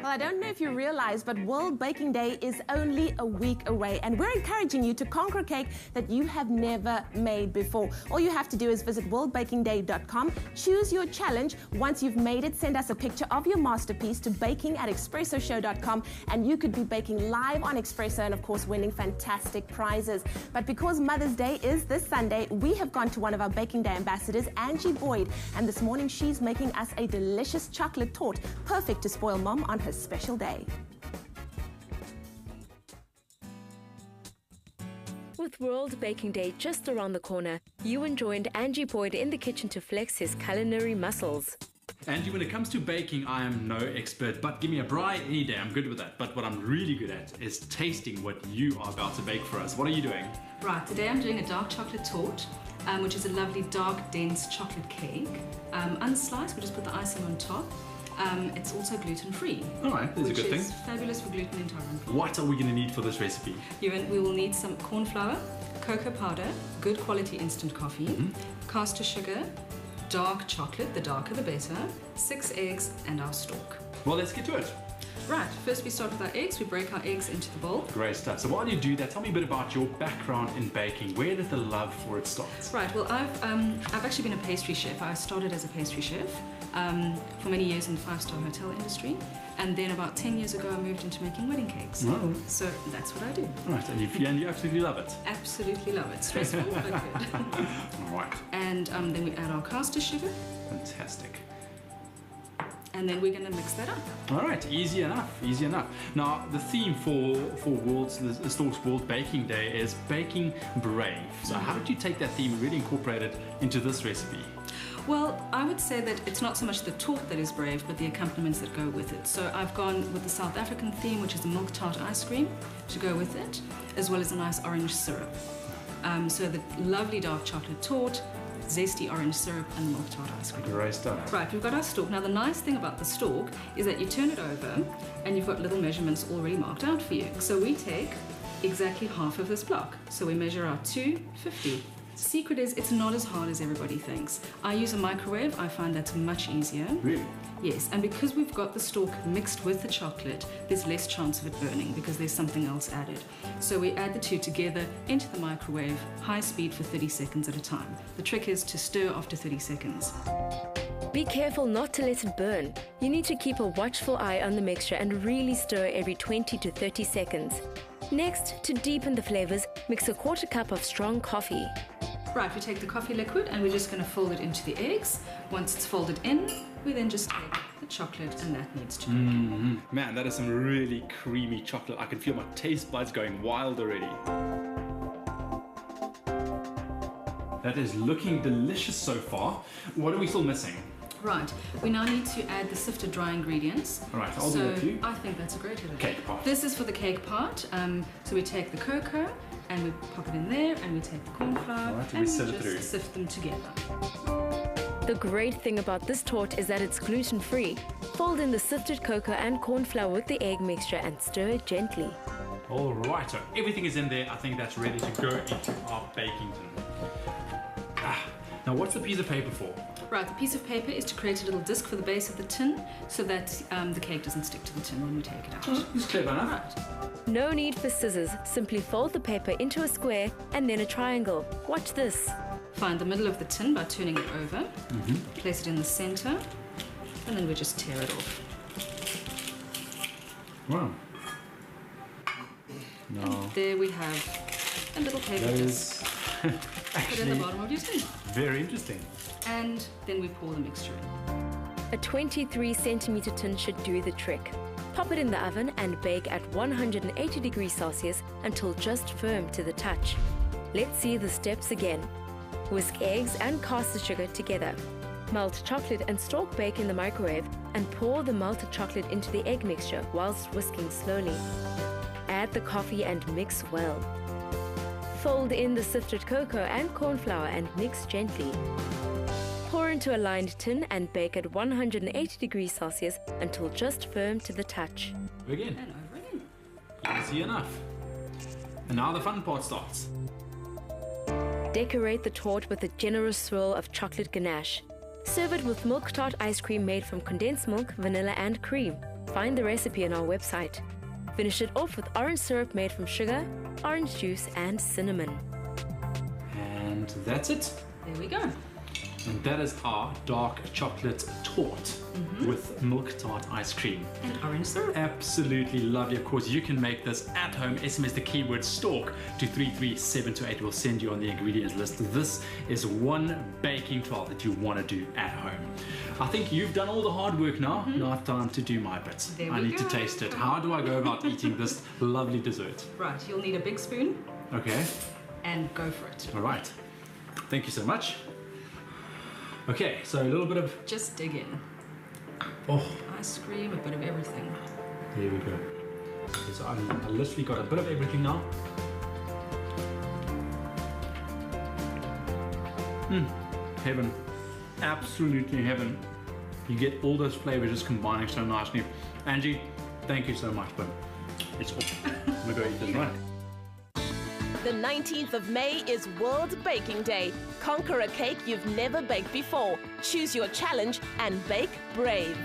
Well, I don't know if you realize, but World Baking Day is only a week away, and we're encouraging you to conquer a cake that you have never made before. All you have to do is visit worldbakingday.com, choose your challenge. Once you've made it, send us a picture of your masterpiece to baking@expressoshow.com, and you could be baking live on Expresso and, of course, winning fantastic prizes. But because Mother's Day is this Sunday, we have gone to one of our Baking Day ambassadors, Angie Boyd, and this morning she's making us a delicious chocolate torte, perfect to spoil Mom on her special day. With World Baking Day just around the corner, Ewan joined Angie Boyd in the kitchen to flex his culinary muscles. Angie, when it comes to baking, I am no expert, but give me a braai any day, I'm good with that. But what I'm really good at is tasting what you are about to bake for us. What are you doing? Right, today I'm doing a dark chocolate torte, which is a lovely dark, dense chocolate cake. Unsliced, we just put the icing on top. It's also gluten-free. All right, that's a good thing. Which is fabulous for gluten intolerant people. What are we going to need for this recipe? Ewan, we will need some corn flour, cocoa powder, good quality instant coffee, caster sugar, dark chocolate, the darker the better, 6 eggs, and our Stork. Well, let's get to it. Right, first we start with our eggs. We break our eggs into the bowl. Great stuff. So while you do that, tell me a bit about your background in baking. Where did the love for it start? Right, well, I've actually been a pastry chef. I started as a pastry chef for many years in the five-star hotel industry. And then about 10 years ago, I moved into making wedding cakes. Oh. So that's what I do. Right, and you absolutely love it? Absolutely love it. Stressful, but good. All right. And then we add our caster sugar. Fantastic. And then we're going to mix that up. All right, easy enough, easy enough. Now, the theme for the Stork's World Baking Day is baking brave. So how did you take that theme and really incorporate it into this recipe? Well, I would say that it's not so much the torte that is brave, but the accompaniments that go with it. So I've gone with the South African theme, which is the milk tart ice cream, to go with it, as well as a nice orange syrup. So the lovely dark chocolate torte, zesty orange syrup, and milk tart ice cream. Great stuff. Right, we've got our Stork. Now the nice thing about the Stork is that you turn it over and you've got little measurements already marked out for you. So we take exactly half of this block. So we measure out 250. The secret is it's not as hard as everybody thinks. I use a microwave. I find that's much easier. Really? Yes, and because we've got the Stork mixed with the chocolate, there's less chance of it burning because there's something else added. So we add the two together into the microwave, high speed for 30 seconds at a time. The trick is to stir after 30 seconds. Be careful not to let it burn. You need to keep a watchful eye on the mixture and really stir every 20 to 30 seconds. Next, to deepen the flavors, mix a 1/4 cup of strong coffee. Right, we take the coffee liquid and we're just going to fold it into the eggs. Once it's folded in, we then just take the chocolate and that needs to be. Man, that is some really creamy chocolate. I can feel my taste buds going wild already. That is looking delicious so far. What are we still missing? Right, we now need to add the sifted dry ingredients. All right, I'll do that too. I think that's a great idea. Cake part. This is for the cake part. So we take the cocoa and we pop it in there, and we take the corn flour right, and we just sift them together. The great thing about this torte is that it's gluten-free. Fold in the sifted cocoa and corn flour with the egg mixture and stir it gently. All right, so everything is in there. I think that's ready to go into our baking tin. Now what's the piece of paper for? Right, the piece of paper is to create a little disc for the base of the tin so that the cake doesn't stick to the tin when we take it out. It's clever enough. Right. No need for scissors. Simply fold the paper into a square and then a triangle. Watch this. Find the middle of the tin by turning it over. Place it in the center, and then we just tear it off. Wow. And there we have a little paper disc. Put it in the bottom of your tin. Very interesting. And then we pour the mixture in. A 23 centimeter tin should do the trick. Pop it in the oven and bake at 180 degrees Celsius until just firm to the touch. Let's see the steps again. Whisk eggs and caster sugar together. Melt chocolate and Stork bake in the microwave and pour the melted chocolate into the egg mixture whilst whisking slowly. Add the coffee and mix well. Fold in the sifted cocoa and corn flour and mix gently. Pour into a lined tin and bake at 180 degrees Celsius until just firm to the touch. Again. And over again. Easy enough. And now the fun part starts. Decorate the torte with a generous swirl of chocolate ganache. Serve it with milk tart ice cream made from condensed milk, vanilla and cream. Find the recipe on our website. Finish it off with orange syrup made from sugar, orange juice, and cinnamon. And that's it. There we go. And that is our dark chocolate torte with milk tart ice cream. And orange syrup. Absolutely lovely. Of course, you can make this at home. SMS the keyword Stork to 33728. We'll send you on the ingredients list. This is one baking trial that you want to do at home. I think you've done all the hard work now. Now it's time to do my bit. I need to taste it. How do I go about eating this lovely dessert? Right, you'll need a big spoon. Okay. And go for it. All right. Thank you so much. Okay, so a little bit of... Just dig in. Oh, Ice cream, a bit of everything. there we go. Okay, so I literally got a bit of everything now. Heaven. Absolutely heaven. You get all those flavors just combining so nicely. Angie, thank you so much, but it's off. I'm gonna go eat this, right? The 19th of May is World Baking Day. Conquer a cake you've never baked before. Choose your challenge and bake brave.